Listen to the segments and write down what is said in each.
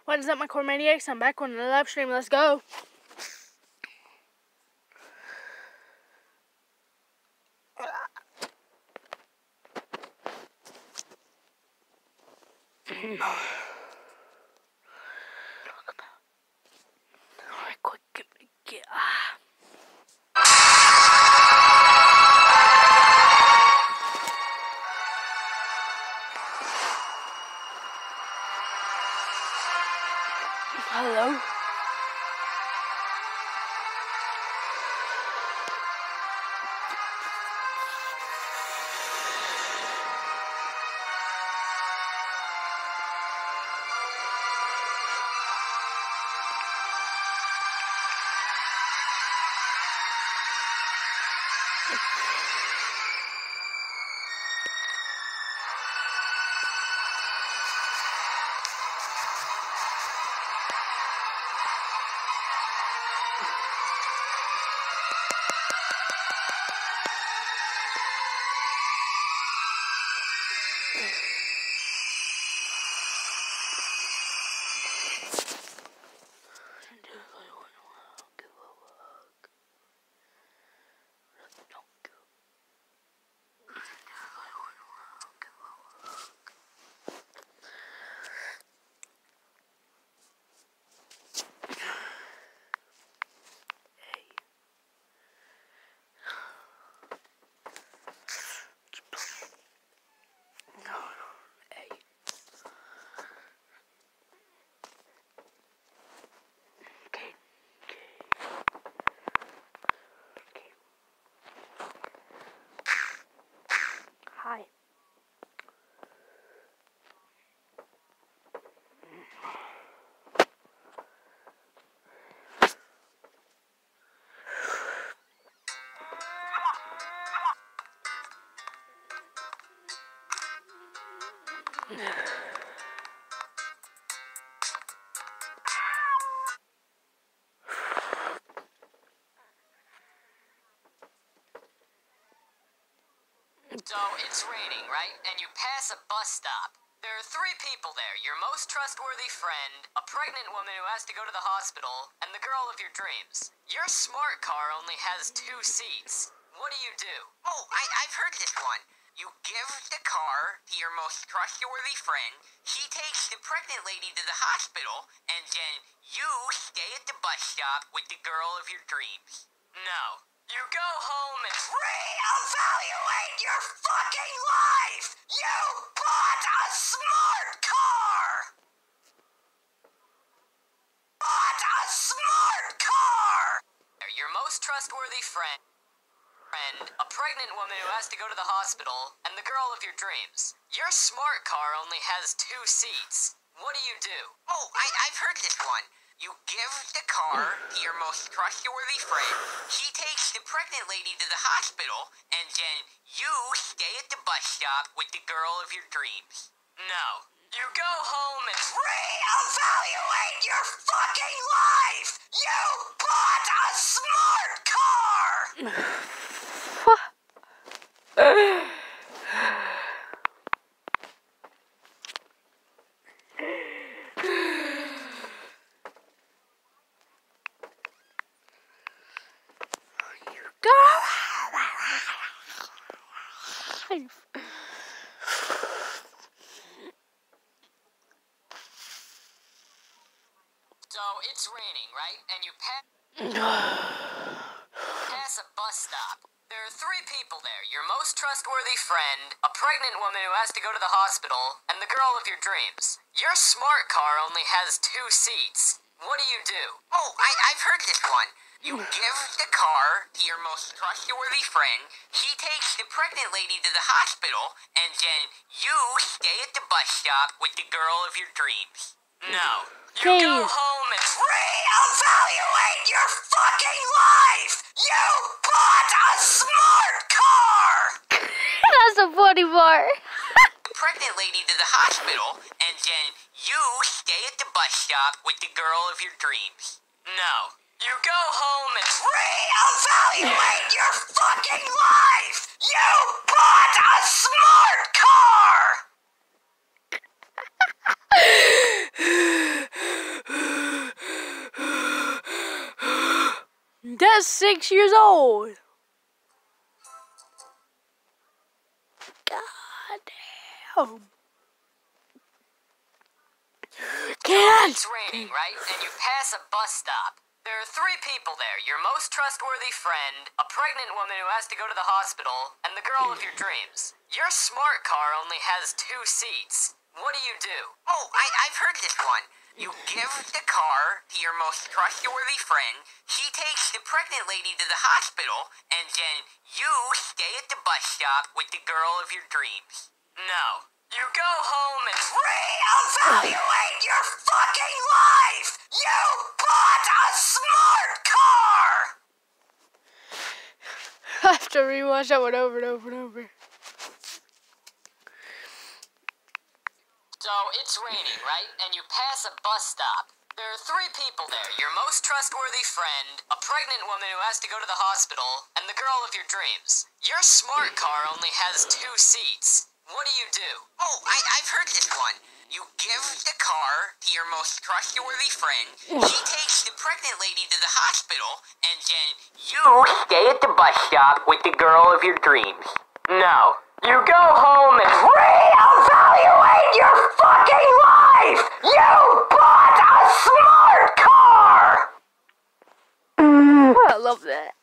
What is up, my core maniacs? I'm back on the live stream. Let's go. Alright, quick, get. Hello. Hi. So, it's raining, right? And you pass a bus stop. There are 3 people there. Your most trustworthy friend, a pregnant woman who has to go to the hospital, and the girl of your dreams. Your smart car only has 2 seats. What do? Oh, I've heard this one. You give the car to your most trustworthy friend, he takes the pregnant lady to the hospital, and then you stay at the bus stop with the girl of your dreams. No. You go home and Reevaluate your fucking life! You bought a smart car! Bought a smart car! your most trustworthy friend, a pregnant woman who has to go to the hospital, and the girl of your dreams. Your smart car only has 2 seats. What do? Oh, I've heard this one. You give the car to your most trustworthy friend, he takes the pregnant lady to the hospital, and then you stay at the bus stop with the girl of your dreams. No. You go home and Reevaluate your fucking life! You bought a smart car! So, it's raining, right? And you pass a bus stop. There are 3 people there. Your most trustworthy friend, a pregnant woman who has to go to the hospital, and the girl of your dreams. Your smart car only has 2 seats. What do? Oh, I've heard this one. You give the car to your most trustworthy friend, he takes the pregnant lady to the hospital, and then you stay at the bus stop with the girl of your dreams. No. You go home and reevaluate your fucking life! You bought a smart car! That's a funny part. The pregnant lady to the hospital, and then you stay at the bus stop with the girl of your dreams. No. You go home and reevaluate your fucking life! You bought a smart car! That's 6 years old. God damn. It's raining, right? And you pass a bus stop. There are 3 people there. Your most trustworthy friend, a pregnant woman who has to go to the hospital, and the girl of your dreams. Your smart car only has 2 seats. What do you do? Oh, I've heard this one. You give the car to your most trustworthy friend, he takes the pregnant lady to the hospital, and then you stay at the bus stop with the girl of your dreams. No. You go home and Reevaluate your fucking life! You bought a smart car! I have to rewatch that one over and over and over. So it's raining, right? And you pass a bus stop. There are 3 people there. Your most trustworthy friend, a pregnant woman who has to go to the hospital, and the girl of your dreams. Your smart car only has 2 seats. What do you do? Oh, I've heard this one. You give the car to your most trustworthy friend, he takes the pregnant lady to the hospital, and then you stay at the bus stop with the girl of your dreams. No. You go home and Reevaluate your fucking life! You bought a smart car! I love that.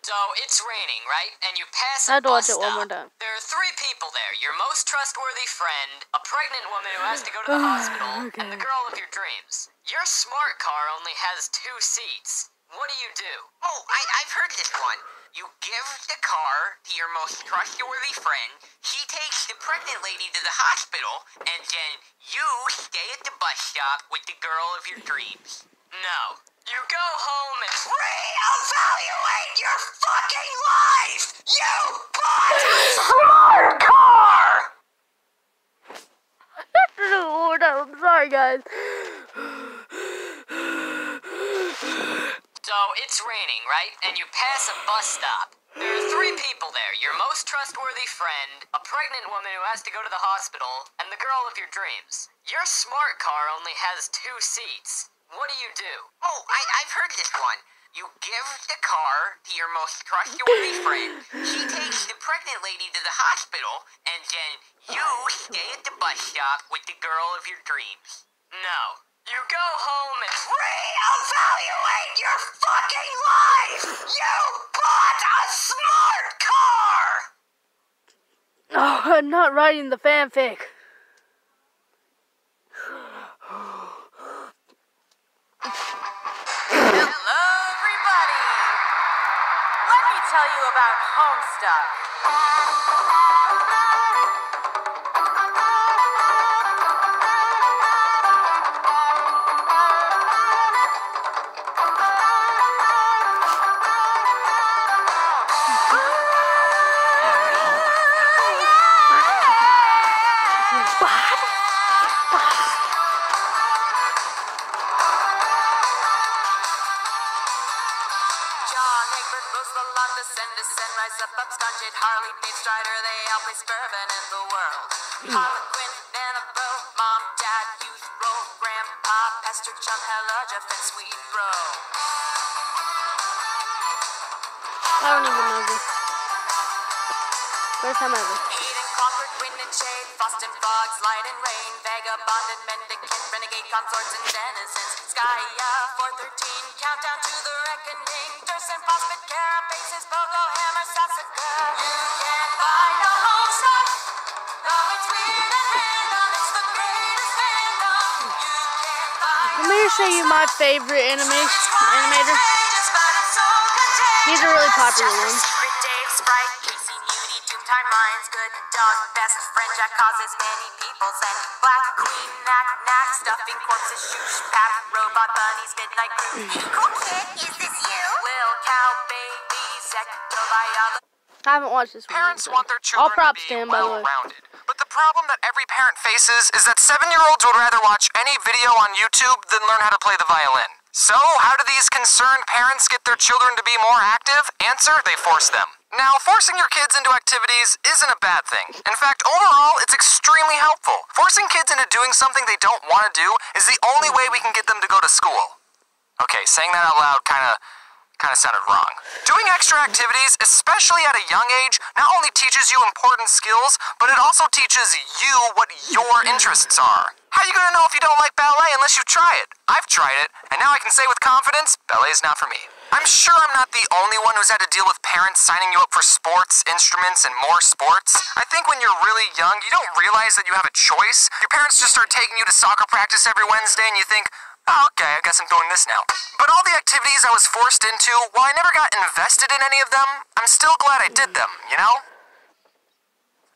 So it's raining, right? And you pass I a had to watch bus it one more stop. time. There are 3 people there. Your most trustworthy friend, a pregnant woman who has to go to the hospital, and the girl of your dreams. Your smart car only has 2 seats. What do you do? Oh, I've heard this one. You give the car to your most trustworthy friend, he takes the pregnant lady to the hospital, and then you stay at the bus stop with the girl of your dreams. No. You go home and Reevaluate your fucking life! You bought a smart car! I'm sorry, guys. So it's raining, right? And you pass a bus stop. There are 3 people there. Your most trustworthy friend, a pregnant woman who has to go to the hospital, and the girl of your dreams. Your smart car only has 2 seats. What do you do? Oh, I've heard this one. You give the car to your most trustworthy friend, he takes the pregnant lady to the hospital, and then you stay at the bus stop with the girl of your dreams. No. You go home and Reevaluate your fucking life! You bought a smart car! Oh, I'm not writing the fanfic. Hello, everybody! Let me tell you about Homestuck. John Egbert, Rosalind, Descend, Rise Up, Stunted, Harley, Babe Strider, they all play Spurvin in the world. Harlequin, Nana, Bo, Mom, Dad, Youth, Roll, Grandpa, Pastor, Chum, Hella, Jeff, and Sweet Bro. I don't even know this. First time ever. Eden, Concord, Wind and Shade, Frost and Frogs, Light and Rain, Vagabond and Mendicant, Renegade, Consorts and Denizens, Skya, 413, Countdown to the Reckoning, Durst and Prospect, Carapaces, Pogo, Hammer, Sassacre. You can't find a Homestuck, though it's weird and random, it's the greatest fandom. You can't find Let me just show you my favorite animator. These are really popular ones. Secret Dave, Sprite, Casey, Nudie, Doomtime Lions, Good Dog, Best Friend Jack causes many people's and Black Queen, Knack, Stuffing Corpses, Shoosh, Pap, Robot Bunnies, Midnight Crew. Cool kid, is this you? Lil Cow, Baby, Ectobiology. I haven't watched this one. Parents yet, want their All children to props be to him, by the way. well-rounded. But the problem that every parent faces is that 7-year-olds would rather watch any video on YouTube than learn how to play the violin. So, how do these concerned parents get their children to be more active? Answer, they force them. Now, forcing your kids into activities isn't a bad thing. In fact, overall, it's extremely helpful. Forcing kids into doing something they don't want to do is the only way we can get them to go to school. Okay, saying that out loud kind of sounded wrong. Doing extra activities, especially at a young age, not only teaches you important skills, but it also teaches you what your interests are. How are you gonna know if you don't like ballet unless you try it? I've tried it, and now I can say with confidence, ballet is not for me. I'm sure I'm not the only one who's had to deal with parents signing you up for sports, instruments, and more sports. I think when you're really young, you don't realize that you have a choice. Your parents just start taking you to soccer practice every Wednesday, and you think, oh, okay, I guess I'm doing this now. But all the activities I was forced into, while I never got invested in any of them, I'm still glad I did them, you know?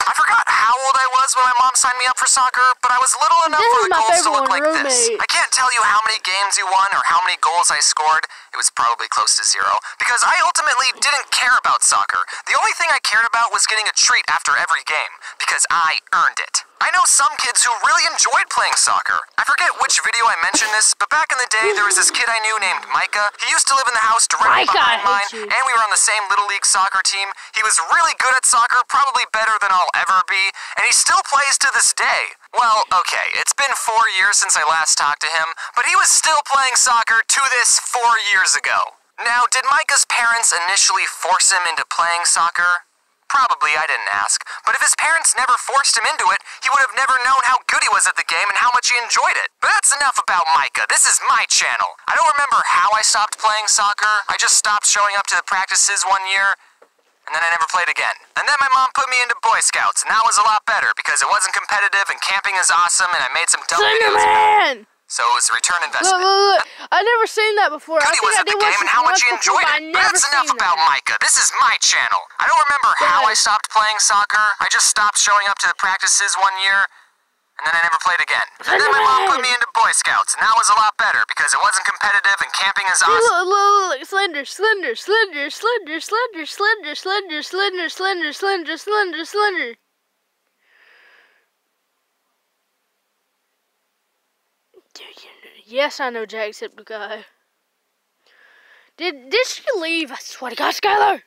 I forgot how old I was when my mom signed me up for soccer, but I was little enough for the goals to look like this. I can't tell you how many games you won or how many goals I scored. It was probably close to 0, because I ultimately didn't care about soccer. The only thing I cared about was getting a treat after every game, because I earned it. I know some kids who really enjoyed playing soccer. I forget which video I mentioned this, but back in the day, there was this kid I knew named Micah. He used to live in the house directly behind mine, and we were on the same Little League soccer team. He was really good at soccer, probably better than I'll ever be, and he still plays to this day. Well, okay, it's been 4 years since I last talked to him, but he was still playing soccer to this 4 years ago. Now, did Micah's parents initially force him into playing soccer? Probably, I didn't ask. But if his parents never forced him into it, he would have never known how good he was at the game and how much he enjoyed it. But that's enough about Micah. This is my channel. I don't remember how I stopped playing soccer. I just stopped showing up to the practices one year, and then I never played again. And then my mom put me into Boy Scouts, and that was a lot better because it wasn't competitive and camping is awesome, and I made some dumb videos about it. So it was a return investment. Look. I never seen that before. Good he was at the game and how much he enjoyed it. But that's enough about Micah. This is my channel. I don't remember how I stopped playing soccer. I just stopped showing up to the practices one year, and then I never played again. And then my mom put me into Boy Scouts, and that was a lot better because it wasn't competitive and camping is awesome. Look, slender. Yes, I know Jacksepticeye. Did she leave? I swear to God, Skylar!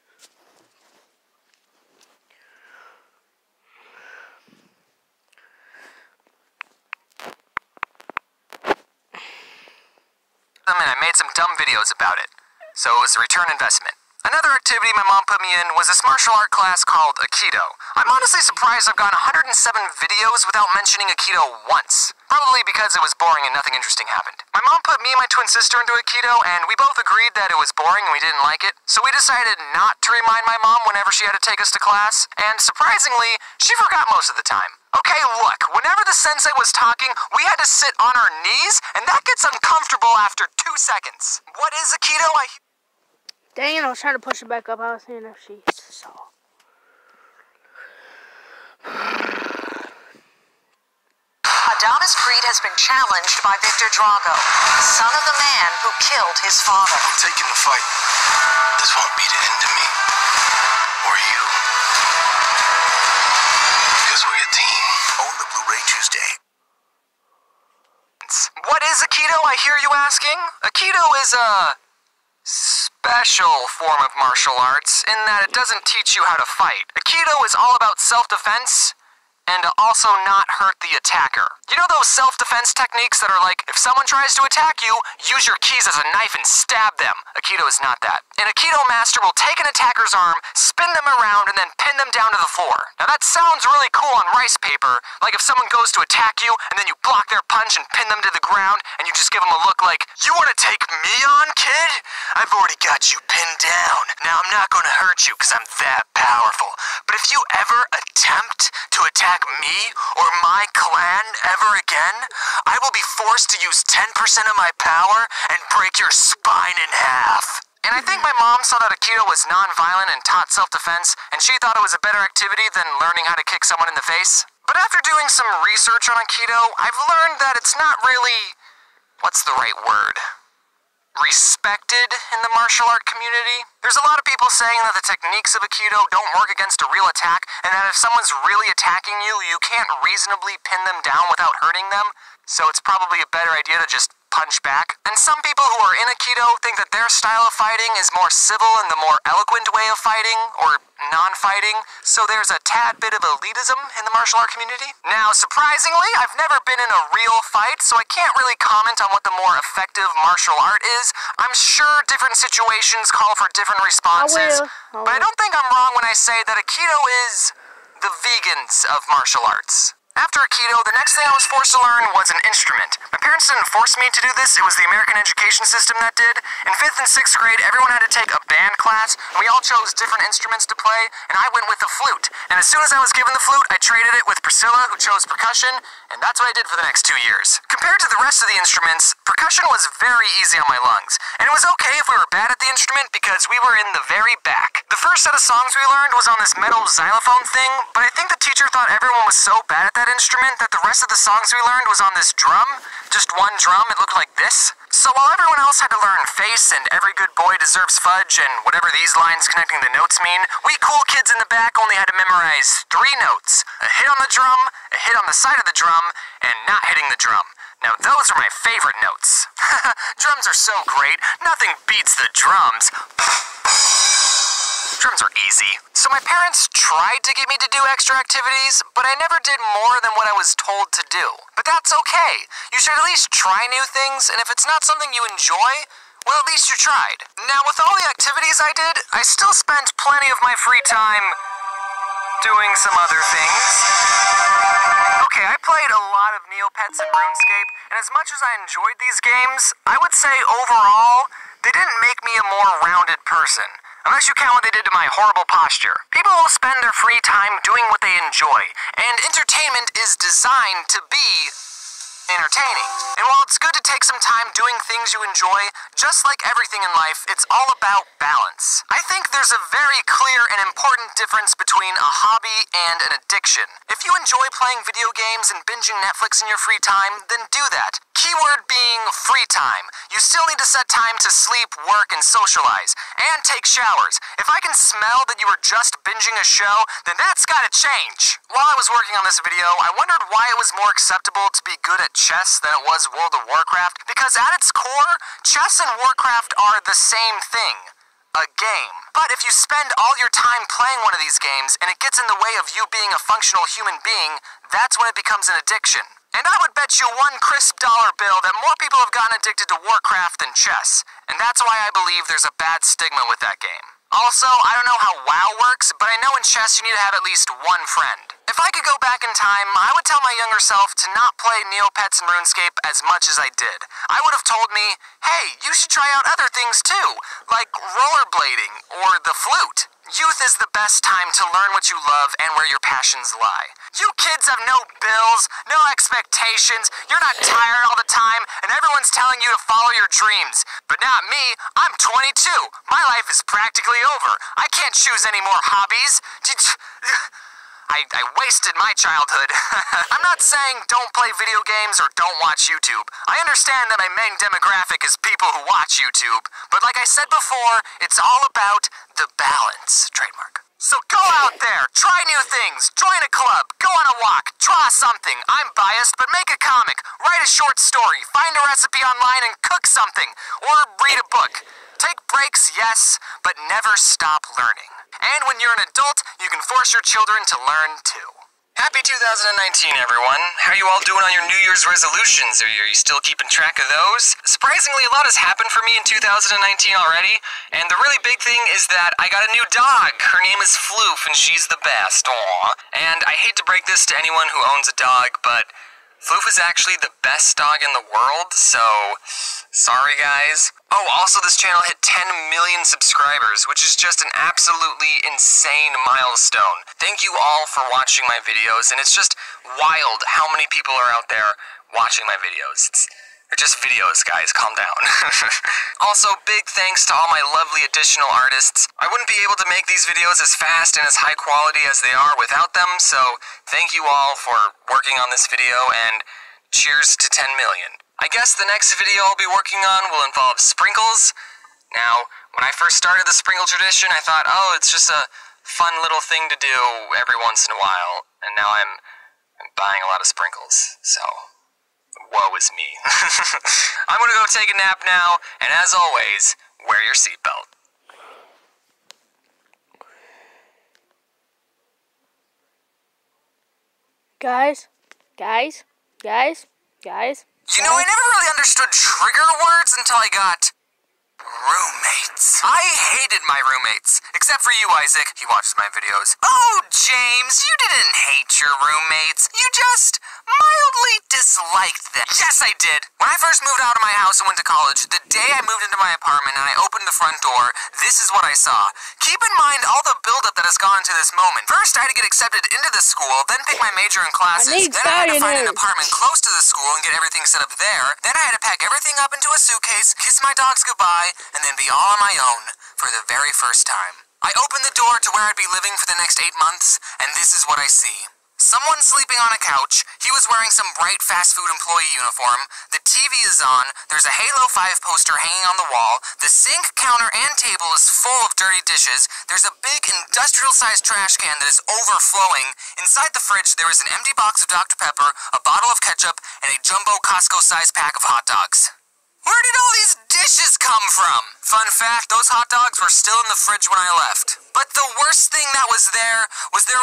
And I made some dumb videos about it. So it was a return investment. Another activity my mom put me in was this martial art class called Aikido. I'm honestly surprised I've gotten 107 videos without mentioning Aikido once. Probably because it was boring and nothing interesting happened. My mom put me and my twin sister into Aikido, and we both agreed that it was boring and we didn't like it. So we decided not to remind my mom whenever she had to take us to class. And surprisingly, she forgot most of the time. Okay, look, whenever the sensei was talking, we had to sit on our knees, and that gets uncomfortable after 2 seconds. What is Aikido? Dang it, I was trying to push it back up. I was seeing if she saw. Adonis Creed has been challenged by Victor Drago, son of the man who killed his father. I'm taking the fight. This won't be the end of me. Or you. Because we're a team. Own the Blu-ray Tuesday. What is Aikido, I hear you asking? Aikido is a special form of martial arts in that it doesn't teach you how to fight. Aikido is all about self-defense and to also not hurt the attacker. You know those self-defense techniques that are like, if someone tries to attack you, use your keys as a knife and stab them. Aikido is not that. An Aikido master will take an attacker's arm, spin them around, and then pin them down to the floor. Now that sounds really cool on rice paper, like if someone goes to attack you, and then you block their punch and pin them to the ground, and you just give them a look like, you want to take me on, kid? I've already got you pinned down. Now I'm not going to hurt you because I'm that powerful. But if you ever attempt to attack me or my clan ever again, I will be forced to use 10% of my power and break your spine in half. And I think my mom saw that Aikido was non-violent and taught self-defense, and she thought it was a better activity than learning how to kick someone in the face. But after doing some research on Aikido, I've learned that it's not really, what's the right word? Respected in the martial art community. There's a lot of people saying that the techniques of Aikido don't work against a real attack, and that if someone's really attacking you, you can't reasonably pin them down without hurting them, so it's probably a better idea to just punch back. And some people who are in Aikido think that their style of fighting is more civil and the more eloquent way of fighting, or non-fighting, so there's a tad bit of elitism in the martial art community. Now, surprisingly, I've never been in a real fight, so I can't really comment on what the more effective martial art is. I'm sure different situations call for different responses, but I don't think I'm wrong when I say that Aikido is the vegans of martial arts. After Aikido, the next thing I was forced to learn was an instrument. My parents didn't force me to do this, it was the American education system that did. In 5th and 6th grade, everyone had to take a band class, and we all chose different instruments to play, and I went with the flute. And as soon as I was given the flute, I traded it with Priscilla, who chose percussion, and that's what I did for the next 2 years. Compared to the rest of the instruments, percussion was very easy on my lungs. And it was okay if we were bad at the instrument because we were in the very back. The first set of songs we learned was on this metal xylophone thing, but I think the teacher thought everyone was so bad at that instrument that the rest of the songs we learned was on this drum. Just one drum, it looked like this. So while everyone else had to learn face and every good boy deserves fudge and whatever these lines connecting the notes mean, we cool kids in the back only had to memorize 3 notes. A hit on the drum, a hit on the side of the drum, and not hitting the drum. Now those are my favorite notes. Drums are so great, nothing beats the drums. Drums are easy. So my parents tried to get me to do extra activities, but I never did more than what I was told to do. But that's okay. You should at least try new things, and if it's not something you enjoy, well, at least you tried. Now, with all the activities I did, I still spent plenty of my free time doing some other things. Okay, I played a lot of Neopets and RuneScape, and as much as I enjoyed these games, I would say overall, they didn't make me a more rounded person. Unless you count what they did to my horrible posture. People will spend their free time doing what they enjoy, and entertainment is designed to be entertaining. And while it's good to take some time doing things you enjoy, just like everything in life, it's all about balance. I think there's a very clear and important difference between a hobby and an addiction. If you enjoy playing video games and binging Netflix in your free time, then do that. Keyword being free time. You still need to set time to sleep, work, and socialize, and take showers. If I can smell that you were just binging a show, then that's gotta change. While I was working on this video, I wondered why it was more acceptable to be good at chess than it was World of Warcraft, because at its core, chess and Warcraft are the same thing. A game. But if you spend all your time playing one of these games and it gets in the way of you being a functional human being, that's when it becomes an addiction. And I would bet you $1 crisp bill that more people have gotten addicted to Warcraft than chess. And that's why I believe there's a bad stigma with that game. Also, I don't know how WoW works, but I know in chess you need to have at least one friend. If I could go back in time, I would tell my younger self to not play Neopets and RuneScape as much as I did. I would have told me, hey, you should try out other things too, like rollerblading or the flute. Youth is the best time to learn what you love and where your passions lie. You kids have no bills, no expectations, you're not tired all the time, and everyone's telling you to follow your dreams. But not me, I'm 22. My life is practically over. I can't choose any more hobbies. I wasted my childhood. I'm not saying don't play video games or don't watch YouTube. I understand that my main demographic is people who watch YouTube, but like I said before, it's all about the balance. Trademark. So go out there, try new things, join a club, go on a walk, draw something. I'm biased, but make a comic, write a short story, find a recipe online and cook something, or read a book. Take breaks, yes, but never stop learning. And when you're an adult, you can force your children to learn too. Happy 2019, everyone. How are you all doing on your New Year's resolutions? Are you still keeping track of those? Surprisingly, a lot has happened for me in 2019 already, and the really big thing is that I got a new dog. Her name is Floof, and she's the best. Aww. And I hate to break this to anyone who owns a dog, but Floof is actually the best dog in the world, so sorry guys. Oh, also this channel hit 10 million subscribers, which is just an absolutely insane milestone. Thank you all for watching my videos, and it's just wild how many people are out there watching my videos. They're just videos, guys, calm down. Also, big thanks to all my lovely additional artists. I wouldn't be able to make these videos as fast and as high quality as they are without them, so thank you all for working on this video, and cheers to 10 million. I guess the next video I'll be working on will involve sprinkles. Now, when I first started the sprinkle tradition, I thought, oh, it's just a fun little thing to do every once in a while, and now I'm buying a lot of sprinkles, so woe is me. I'm gonna go take a nap now, and as always, wear your seatbelt. Guys. You know, I never really understood trigger words until I got roommates. I hated my roommates. Except for you, Isaac. He watches my videos. Oh, James, you didn't hate your roommates. You just mildly disliked them. Yes, I did. When I first moved out of my house and went to college, the day I moved into my apartment and I opened the front door, this is what I saw. Keep in mind all the buildup that has gone to this moment. First, I had to get accepted into the school, then pick my major and classes. Then I had to find an apartment close to the school and get everything set up there. Then I had to pack everything up into a suitcase, kiss my dogs goodbye, and then be all on my own for the very first time. I opened the door to where I'd be living for the next 8 months, and this is what I see. Someone sleeping on a couch. He was wearing some bright fast food employee uniform. The TV is on. There's a Halo 5 poster hanging on the wall. The sink, counter, and table is full of dirty dishes. There's a big industrial-sized trash can that is overflowing. Inside the fridge, there is an empty box of Dr. Pepper, a bottle of ketchup, and a jumbo Costco-sized pack of hot dogs. Where did all these dishes come from? Fun fact, those hot dogs were still in the fridge when I left. But the worst thing that was there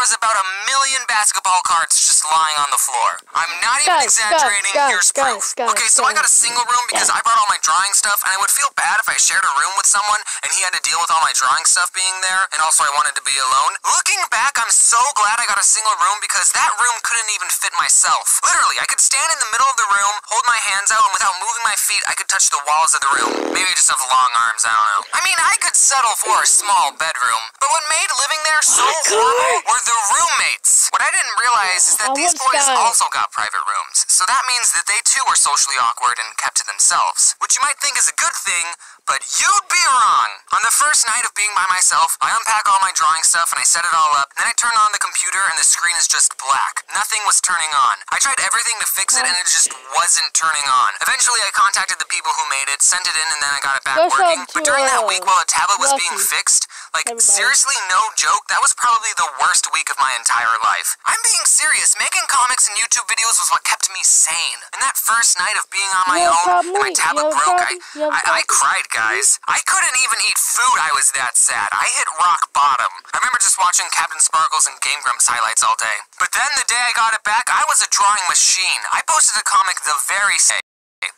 was about 1 million basketball cards just lying on the floor. I'm not even exaggerating, here's proof. Okay, so I got a single room because I brought all my drawing stuff, and I would feel bad if I shared a room with someone and he had to deal with all my drawing stuff being there, and also I wanted to be alone. Looking back, I'm so glad I got a single room because that room couldn't even fit myself. Literally, I could stand in the middle of the room, hold my hands out, and without moving my feet, I could touch the walls of the room. Maybe I just have long arms, I don't know. I mean, I could settle for a small bedroom, but what made living there so horrible were the roommates. What I didn't realize is that these boys also got private rooms, so that means that they too were socially awkward and kept to themselves, which you might think is a good thing, but you'd be wrong. On the first night of being by myself, I unpack all my drawing stuff and I set it all up, then I turn on the computer and the screen is just black. Nothing was turning on. I tried everything to fix it and it just wasn't turning on. Eventually I contacted the people who made it, sent it in, and then I got it back working. But during that week while the tablet was being fixed, like, seriously, no joke, that was probably the worst week of my entire life. I'm being serious. Making comics and YouTube videos was what kept me sane. And that first night of being on my own, and my tablet broke, I cried, guys. I couldn't even eat food, I was that sad. I hit rock bottom. I remember just watching Captain Sparkles and Game Grumps highlights all day. But then the day I got it back, I was a drawing machine. I posted a comic the very same.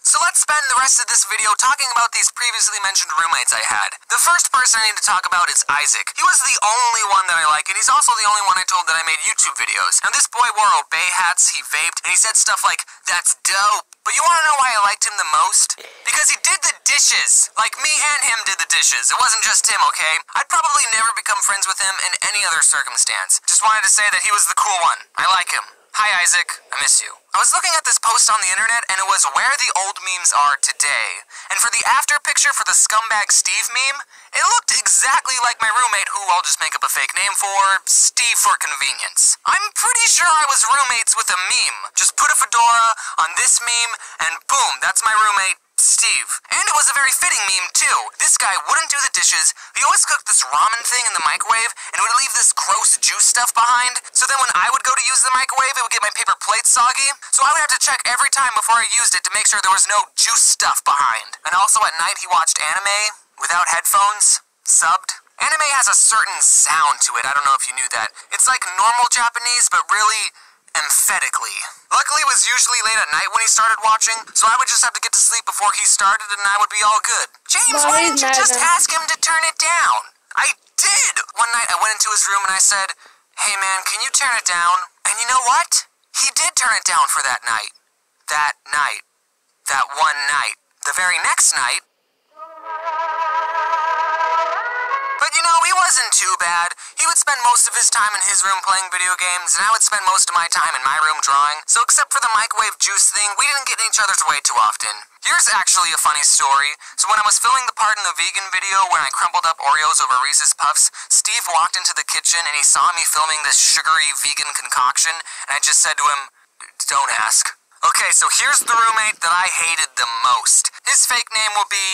So let's spend the rest of this video talking about these previously mentioned roommates I had. The first person I need to talk about is Isaac. He was the only one that I like, and he's also the only one I told that I made YouTube videos. Now this boy wore obey hats, he vaped, and he said stuff like, "That's dope." But you wanna know why I liked him the most? Because he did the dishes. Like, me and him did the dishes. It wasn't just him, okay? I'd probably never become friends with him in any other circumstance. Just wanted to say that he was the cool one. I like him. Hi, Isaac. I miss you. I was looking at this post on the internet, and it was where the old memes are today. And for the after picture for the Scumbag Steve meme, it looked exactly like my roommate, who I'll just make up a fake name for, Steve for convenience. I'm pretty sure I was roommates with a meme. Just put a fedora on this meme, and boom, that's my roommate, Steve. And it was a very fitting meme, too. This guy wouldn't do the dishes, he always cooked this ramen thing in the microwave, and would leave this gross juice stuff behind. So then when I would go to use the microwave, it would get my paper plate soggy. So I would have to check every time before I used it to make sure there was no juice stuff behind. And also at night he watched anime without headphones, subbed. Anime has a certain sound to it, I don't know if you knew that. It's like normal Japanese, but really emphatically. Luckily, it was usually late at night when he started watching, so I would just have to get to sleep before he started and I would be all good. James, why didn't you just ask him to turn it down? I did! One night I went into his room and I said, "Hey man, can you turn it down?" And you know what? He did turn it down for that night. That night. That one night. The very next night. But you know, he wasn't too bad. He would spend most of his time in his room playing video games, and I would spend most of my time in my room drawing. So except for the microwave juice thing, we didn't get in each other's way too often. Here's actually a funny story. So when I was filming the part in the vegan video when I crumbled up Oreos over Reese's Puffs, Steve walked into the kitchen and he saw me filming this sugary vegan concoction, and I just said to him, "Don't ask." Okay, so here's the roommate that I hated the most. His fake name will be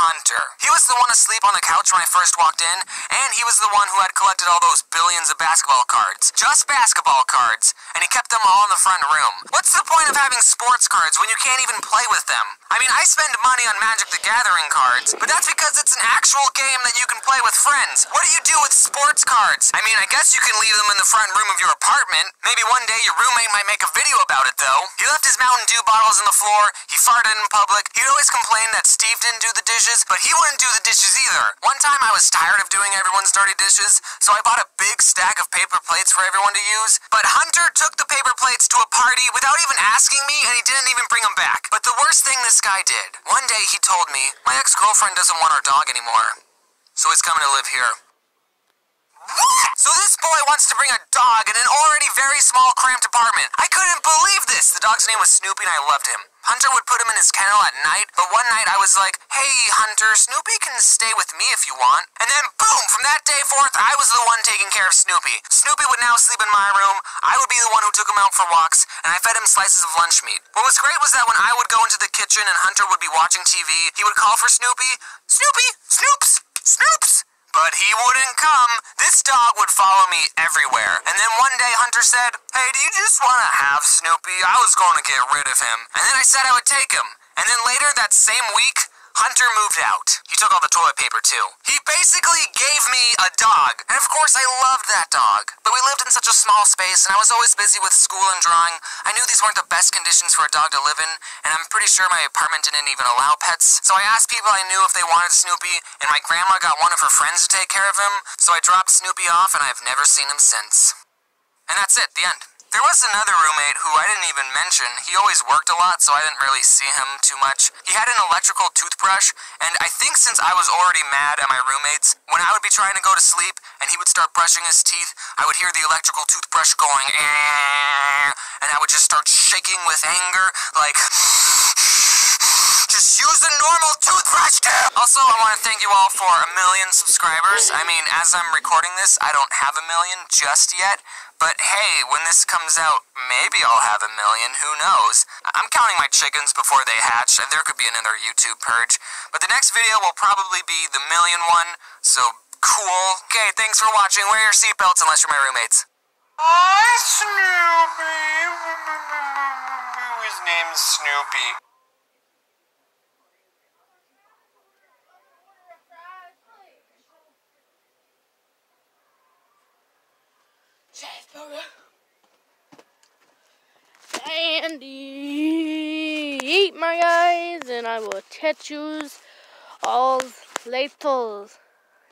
Hunter. He was the one asleep on the couch when I first walked in, and he was the one who had collected all those billions of basketball cards. Just basketball cards. And he kept them all in the front room. What's the point of having sports cards when you can't even play with them? I mean, I spend money on Magic the Gathering cards, but that's because it's an actual game that you can play with friends. What do you do with sports cards? I mean, I guess you can leave them in the front room of your apartment. Maybe one day your roommate might make a video about it, though. He left his Mountain Dew bottles on the floor, he farted in public, he'd always complain that Steve didn't do the dishes, but he wouldn't do the dishes either. One time I was tired of doing everyone's dirty dishes, so I bought a big stack of paper plates for everyone to use, but Hunter took the paper plates to a party without even asking me, and he didn't even bring them back. But the worst thing this guy did, one day he told me, my ex-girlfriend doesn't want our dog anymore, so he's coming to live here. What? So this boy wants to bring a dog in an already very small, cramped apartment. I couldn't believe this. The dog's name was Snoopy and I loved him. Hunter would put him in his kennel at night, but one night I was like, hey, Hunter, Snoopy can stay with me if you want. And then boom, from that day forth, I was the one taking care of Snoopy. Snoopy would now sleep in my room, I would be the one who took him out for walks, and I fed him slices of lunch meat. What was great was that when I would go into the kitchen and Hunter would be watching TV, he would call for Snoopy, Snoopy, Snoops, Snoops. But he wouldn't come. This dog would follow me everywhere. And then one day Hunter said, hey, do you just want to have Snoopy? I was going to get rid of him. And then I said I would take him. And then later that same week, Hunter moved out. He took all the toilet paper too. He basically gave me a dog. And of course I loved that dog. But we lived in such a small space and I was always busy with school and drawing. I knew these weren't the best conditions for a dog to live in, and I'm pretty sure my apartment didn't even allow pets. So I asked people I knew if they wanted Snoopy, and my grandma got one of her friends to take care of him, so I dropped Snoopy off and I've never seen him since. And that's it, the end. There was another roommate who I didn't even mention. He always worked a lot, so I didn't really see him too much. He had an electrical toothbrush, and I think since I was already mad at my roommates, when I would be trying to go to sleep and he would start brushing his teeth, I would hear the electrical toothbrush going, and I would just start shaking with anger, like, just use a normal toothbrush, dude! Also, I want to thank you all for 1 million subscribers. I mean, as I'm recording this, I don't have 1 million just yet. But hey, when this comes out, maybe I'll have 1 million, who knows? I'm counting my chickens before they hatch, and there could be another YouTube purge. But the next video will probably be the 1 million one, so cool. Okay, thanks for watching. Wear your seatbelts unless you're my roommates. Hi, Snoopy. His name's Snoopy. And eat, my guys, and I will catch yous all later.